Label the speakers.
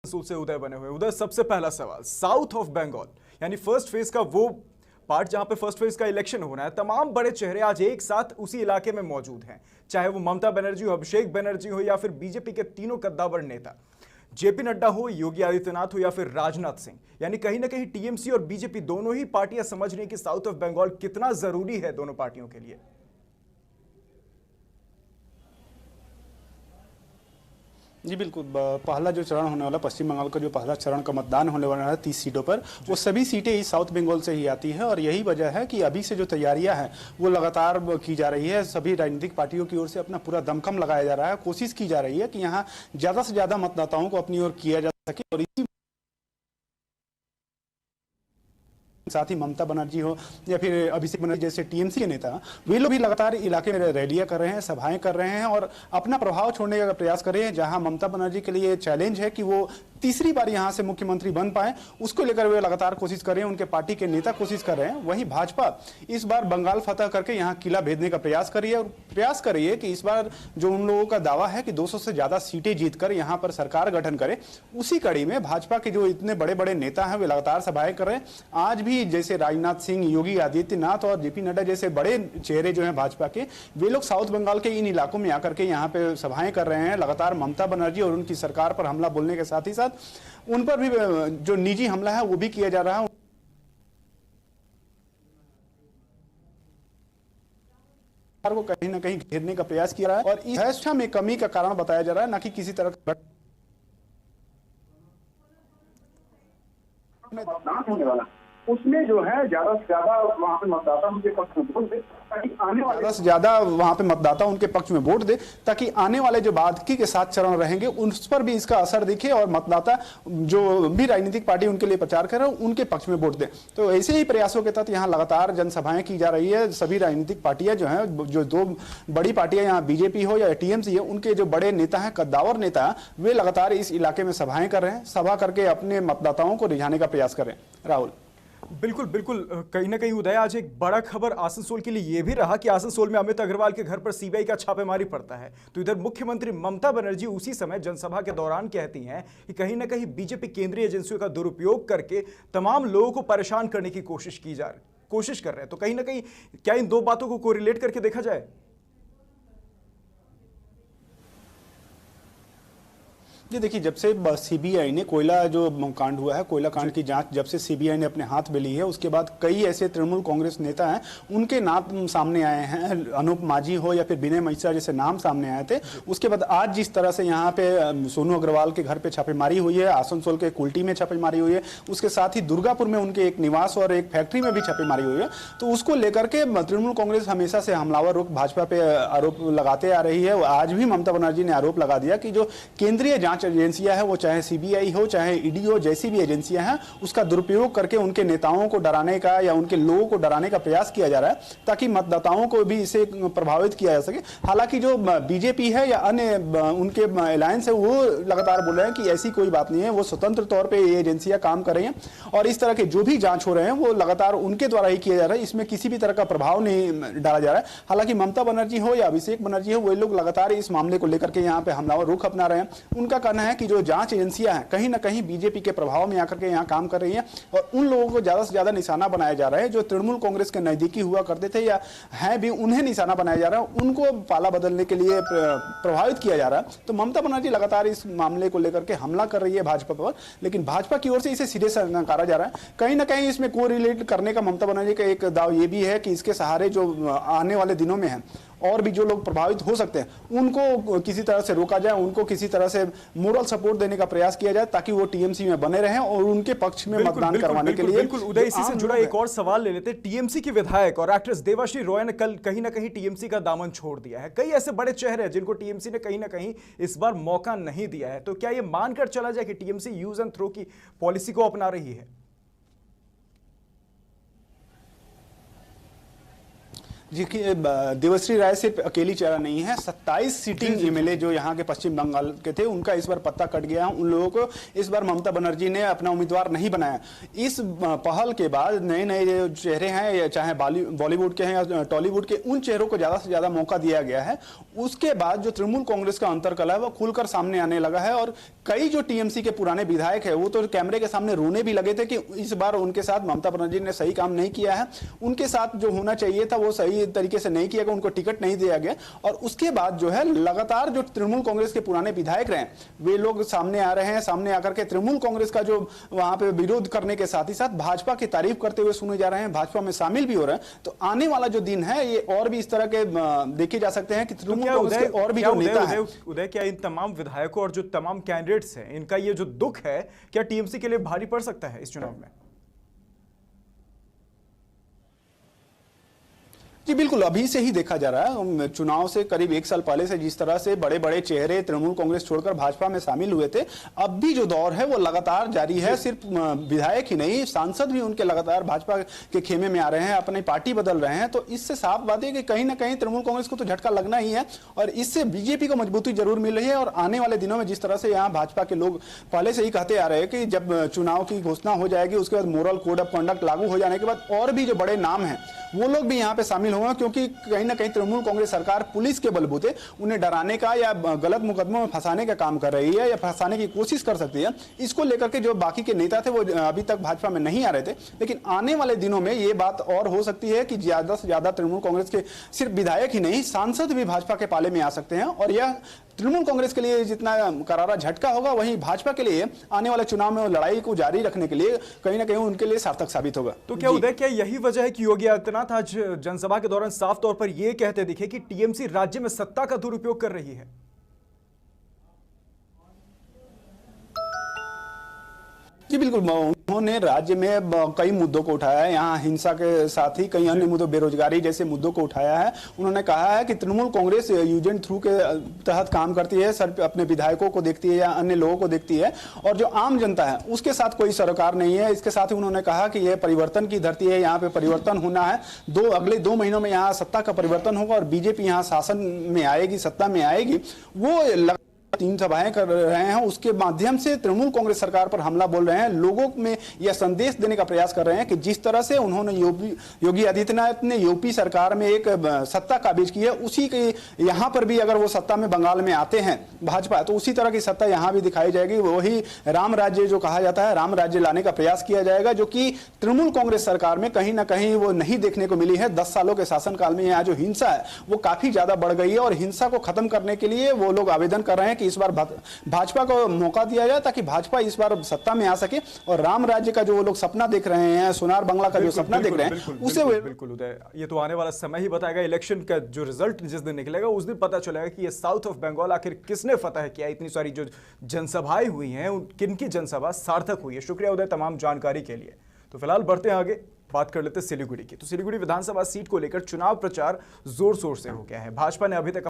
Speaker 1: से उदय बने हुए। उदय, सबसे पहला सवाल, साउथ ऑफ बंगाल यानी फर्स्ट फेज का वो पार्ट जहां पे फर्स्ट फेज का इलेक्शन होना है, तमाम बड़े चेहरे आज एक साथ उसी इलाके में मौजूद हैं, चाहे वो ममता बनर्जी हो, अभिषेक बनर्जी हो या फिर बीजेपी के तीनों कद्दावर नेता, जेपी नड्डा हो, योगी आदित्यनाथ हो या फिर राजनाथ सिंह। यानी कहीं ना कहीं टीएमसी और बीजेपी दोनों ही पार्टियां समझ रही कि साउथ ऑफ बंगाल कितना जरूरी है दोनों पार्टियों के लिए।
Speaker 2: जी बिल्कुल। पहला जो चरण होने वाला, पश्चिम बंगाल का जो पहला चरण का मतदान होने वाला है 30 सीटों पर, वो सभी सीटें इस साउथ बंगाल से ही आती है। और यही वजह है कि अभी से जो तैयारियां हैं वो लगातार की जा रही है। सभी राजनीतिक पार्टियों की ओर से अपना पूरा दमखम लगाया जा रहा है, कोशिश की जा रही है कि यहाँ ज्यादा से ज्यादा मतदाताओं को अपनी ओर किया जा सके। और इसी साथ ही ममता बनर्जी हो या फिर अभिषेक बनर्जी जैसे टीएमसी के नेता, वे लोग भी लगातार इलाके में रैलियां कर रहे हैं, सभाएं कर रहे हैं और अपना प्रभाव छोड़ने का प्रयास कर रहे हैं। जहां ममता बनर्जी के लिए चैलेंज है कि वो तीसरी बार यहां से मुख्यमंत्री बन पाए, उसको लेकर वे लगातार कोशिश कर रहे हैं, उनके पार्टी के नेता कोशिश कर रहे हैं। वहीं भाजपा इस बार बंगाल फतह करके यहाँ किला भेदने का प्रयास कर रही है और प्रयास कर रही है कि इस बार जो उन लोगों का दावा है कि 200 से ज्यादा सीटें जीतकर यहाँ पर सरकार गठन करे, उसी कड़ी में भाजपा के जो इतने बड़े बड़े नेता हैं वे लगातार सभाएं कर रहे हैं। आज भी जैसे राजनाथ सिंह, योगी आदित्यनाथ और जेपी नड्डा जैसे बड़े चेहरे जो हैं भाजपा के, वे लोग साउथ बंगाल के इन इलाकों में आकर के यहाँ पे सभाएं कर रहे हैं। लगातार ममता बनर्जी और उनकी सरकार पर हमला बोलने के साथ ही साथ उन पर भी जो निजी हमला है वो भी किया जा रहा है। को कहीं ना कहीं घेरने का प्रयास किया रहा है और इस व्यवस्था में कमी का कारण बताया जा रहा है, ना कि किसी तरह का
Speaker 3: होने वाला उसमें जो है ज्यादा से ज्यादा वहां पे मतदाता उनके पक्ष में वोट दे, ताकि आने वाले
Speaker 2: ज्यादा से ज्यादा वहां पे मतदाता उनके पक्ष में वोट दे, ताकि आने वाले जो बाकी के 7 चरण रहेंगे उस पर भी इसका असर दिखे और मतदाता जो भी राजनीतिक पार्टी उनके लिए प्रचार कर रहे हैं उनके पक्ष में वोट दे। तो ऐसे ही प्रयासों के तहत यहाँ लगातार जनसभाएं की जा रही है। सभी राजनीतिक पार्टियां जो है, जो 2 बड़ी पार्टियां यहाँ बीजेपी हो या टीएमसी है, उनके जो बड़े नेता है, कद्दावर नेता, वे लगातार इस इलाके में सभाएं कर रहे हैं, सभा करके अपने मतदाताओं को रिझाने का प्रयास कर रहे हैं। राहुल,
Speaker 1: बिल्कुल बिल्कुल, कहीं ना कहीं उदय, आज एक बड़ा खबर आसनसोल के लिए यह भी रहा कि आसनसोल में अमित अग्रवाल के घर पर सीबीआई का छापेमारी पड़ता है। तो इधर मुख्यमंत्री ममता बनर्जी उसी समय जनसभा के दौरान कहती हैं कि कहीं ना कहीं बीजेपी केंद्रीय एजेंसियों का दुरुपयोग करके तमाम लोगों को परेशान करने की कोशिश कर रहे हैं। तो कहीं ना कहीं क्या इन 2 बातों को कोरिलेट करके देखा जाए?
Speaker 2: जी देखिए, जब से सीबीआई ने कोयला जो कांड हुआ है, कोयला कांड की जांच जब से सीबीआई ने अपने हाथ में ली है, उसके बाद कई ऐसे तृणमूल कांग्रेस नेता हैं, उनके नाम सामने आए हैं। अनूप माझी हो या फिर विनय महिषा जैसे नाम सामने आए थे। उसके बाद आज जिस तरह से यहाँ पे सोनू अग्रवाल के घर पे छापेमारी हुई है, आसनसोल के कुल्टी में छापेमारी हुई है, उसके साथ ही दुर्गापुर में उनके एक निवास और एक फैक्ट्री में भी छापेमारी हुई है। तो उसको लेकर के तृणमूल कांग्रेस हमेशा से हमलावर रुख भाजपा पे आरोप लगाते आ रही है। आज भी ममता बनर्जी ने आरोप लगा दिया कि जो केंद्रीय जांच एजेंसियां हैं, वो चाहे सीबीआई हो चाहे ईडी हो, जैसी भी एजेंसियां हैं, उसका दुरुपयोग करके उनके नेताओं को डराने का या उनके लोगों को डराने का प्रयास किया जा रहा है, ताकि मतदाताओं को भी इसे प्रभावित किया जा सके। हालांकि जो बीजेपी है या अन्य उनके अलायंस है, वो लगातार बोल रहे हैं कि ऐसी कोई बात नहीं है, वो स्वतंत्र तौर पर ये एजेंसियां काम कर रही हैं और इस तरह के जो भी जांच हो रहे हैं वो लगातार उनके द्वारा ही किया जा रहा है। इसमें किसी भी तरह का प्रभाव नहीं डाला जा रहा है। हालांकि ममता बनर्जी हो या अभिषेक बनर्जी हो, वो लोग लगातार इस मामले को लेकर के यहाँ पे हमलावर रुख अपना रहे हैं। उनका कहना है कि जो जांच एजेंसियां हैं कहीं ना कहीं बीजेपी के प्रभाव में आकर के यहाँ काम कर रही हैं और उन लोगों को ज्यादा से ज्यादा निशाना बनाया जा रहा है जो तृणमूल कांग्रेस के नजदीकी हुआ करते थे या हैं भी, उन्हें निशाना बनाया जा रहा है, उनको पाला बदलने के लिए प्रभावित किया जा रहा है। तो ममता बनर्जी लगातार इस मामले को लेकर के हमला कर रही है भाजपा पर, लेकिन भाजपा की ओर से इसे सिरे से नकारा जा रहा है। कहीं ना कहीं इसमें कोरिलेट करने का ममता बनर्जी का एक दाव ये भी है कि इसके सहारे जो आने वाले दिनों में है और भी जो लोग प्रभावित हो सकते हैं, उनको किसी तरह से रोका जाए, उनको किसी तरह से मोरल सपोर्ट देने का प्रयास किया जाए, ताकि वो टीएमसी में बने रहें और उनके पक्ष में मतदान करवाने के लिए।
Speaker 1: बिल्कुल उदय, इसी से जुड़ा एक और सवाल ले लेते हैं। टीएमसी की विधायक और एक्ट्रेस देवाश्री रॉय ने कल कहीं ना कहीं टीएमसी का दामन छोड़ दिया है। कई ऐसे बड़े चेहरे हैं जिनको टीएमसी ने कहीं ना कहीं इस बार मौका नहीं दिया है। तो क्या यह मानकर चला जाए कि टीएमसी यूज एंड थ्रो की पॉलिसी को अपना रही है?
Speaker 2: देखिए देवश्री राय सिर्फ अकेली चेहरा नहीं है, 27 सिटिंग एमएलए जो यहाँ के पश्चिम बंगाल के थे उनका इस बार पत्ता कट गया। उन लोगों को इस बार ममता बनर्जी ने अपना उम्मीदवार नहीं बनाया। इस पहल के बाद नए नए जो चेहरे हैं, चाहे बॉलीवुड के हैं या टॉलीवुड के, उन चेहरों को ज्यादा से ज्यादा मौका दिया गया है। उसके बाद जो तृणमूल कांग्रेस का अंतरकलह है वो खुलकर सामने आने लगा है और कई जो टीएमसी के पुराने विधायक है वो तो कैमरे के सामने रोने भी लगे थे कि इस बार उनके साथ ममता बनर्जी ने सही काम नहीं किया है, उनके साथ जो होना चाहिए था वो सही तरीके से नहीं किया गया, उनको टिकट नहीं दिया गया। और उसके बाद जो है लगातार जो तृणमूल कांग्रेस के पुराने विधायक रहे वे लोग सामने आ रहे हैं, सामने आकर के तृणमूल कांग्रेस का जो वहां पे विरोध करने के साथ ही साथ भाजपा की तारीफ करते हुए सुने जा रहे हैं, भाजपा में शामिल भी हो रहे हैं। तो आने वाला जो दिन है ये और भी इस तरह के देखे जा सकते हैं कि तृणमूल कांग्रेस के और भी जो नेता हैं।
Speaker 1: उदय, क्या इन तमाम विधायकों और जो तमाम कैंडिडेट्स हैं इनका ये जो दुख है क्या टीएमसी के लिए भारी पड़ सकता है इस चुनाव में?
Speaker 2: जी बिल्कुल, अभी से ही देखा जा रहा है। चुनाव से करीब 1 साल पहले से जिस तरह से बड़े बड़े चेहरे तृणमूल कांग्रेस छोड़कर भाजपा में शामिल हुए थे, अब भी जो दौर है वो लगातार जारी है। सिर्फ विधायक ही नहीं, सांसद भी उनके लगातार भाजपा के खेमे में आ रहे हैं, अपनी पार्टी बदल रहे हैं। तो इससे साफ बात है कि कहीं ना कहीं तृणमूल कांग्रेस को तो झटका लगना ही है और इससे बीजेपी को मजबूती जरूर मिल रही है। और आने वाले दिनों में जिस तरह से यहाँ भाजपा के लोग पहले से ही कहते आ रहे हैं कि जब चुनाव की घोषणा हो जाएगी उसके बाद मोरल कोड ऑफ कंडक्ट लागू हो जाने के बाद और भी जो बड़े नाम हैं वो लोग भी यहाँ पे शामिल होंगे, क्योंकि कहीं ना कहीं तृणमूल कांग्रेस सरकार पुलिस के बलबूते उन्हें डराने का या गलत मुकदमों में फंसाने का काम कर रही है या फंसाने की कोशिश कर सकती है। इसको लेकर के जो बाकी के नेता थे वो अभी तक भाजपा में नहीं आ रहे थे, लेकिन आने वाले दिनों में ये बात और हो सकती है कि ज्यादा से ज्यादा तृणमूल कांग्रेस के सिर्फ विधायक ही नहीं, सांसद भी भाजपा के पाले में आ सकते हैं। और यह तृणमूल कांग्रेस के लिए जितना करारा झटका होगा वहीं भाजपा के लिए आने वाले चुनाव में लड़ाई को जारी रखने के लिए कहीं ना कहीं उनके लिए सार्थक साबित होगा।
Speaker 1: तो क्या उदय, क्या यही वजह है कि योगी आदित्यनाथ आज जनसभा के दौरान साफ तौर पर यह कहते दिखे कि टीएमसी राज्य में सत्ता का दुरुपयोग कर रही है?
Speaker 2: जी बिल्कुल, उन्होंने राज्य में कई मुद्दों को उठाया है। यहाँ हिंसा के साथ ही कई अन्य मुद्दों, बेरोजगारी जैसे मुद्दों को उठाया है। उन्होंने कहा है कि Trinamool Congress use and through के तहत काम करती है, सर अपने विधायकों को देखती है या अन्य लोगों को देखती है और जो आम जनता है उसके साथ कोई सरोकार नहीं है। इसके साथ ही उन्होंने कहा कि यह परिवर्तन की धरती है, यहाँ पे परिवर्तन होना है। अगले 2 महीनों में यहाँ सत्ता का परिवर्तन होगा और बीजेपी यहाँ शासन में आएगी, सत्ता में आएगी। वो 3 सभाएं कर रहे हैं, उसके माध्यम से तृणमूल कांग्रेस सरकार पर हमला बोल रहे हैं, लोगों में यह संदेश देने का प्रयास कर रहे हैं कि जिस तरह से उन्होंने योगी आदित्यनाथ ने यूपी सरकार में एक सत्ता काबिज की है, उसी के यहां पर भी अगर वो सत्ता में बंगाल में आते हैं भाजपा, तो उसी तरह की सत्ता यहां भी दिखाई जाएगी। वही राम राज्य जो कहा जाता है, राम राज्य लाने का प्रयास किया जाएगा, जो कि तृणमूल कांग्रेस सरकार में कहीं ना कहीं वो नहीं देखने को मिली है। 10 सालों के शासनकाल में यहाँ जो हिंसा है वो काफी ज्यादा बढ़ गई है और हिंसा को खत्म करने के लिए वो लोग आवेदन कर रहे हैं कि इस बार भाजपा को मौका दिया जाए ताकि भाजपा इस बार सत्ता में आ सके और राम राज्य का जो वो लोग सपना देख रहे हैं, सोनार बंगला का जो सपना देख रहे हैं उसे
Speaker 1: बिल्कुल उदय, ये तो आने वाला समय ही बताएगा। इलेक्शन का जो रिजल्ट जिस दिन निकलेगा उस दिन पता चलेगा कि ये साउथ ऑफ बंगाल आखिर किसने फतह किया। इतनी सारी जो जनसभाएं हुई हैं, किनकी जनसभा सार्थक हुई है। शुक्रिया उदय तमाम जानकारी के लिए। तो फिलहाल बढ़ते हैं आगे, बात कर लेते हैं सिलीगुड़ी की। तो सिलीगुड़ी विधानसभा सीट को लेकर चुनाव प्रचार जोर शोर से हो गया है। भाजपा ने अभी तक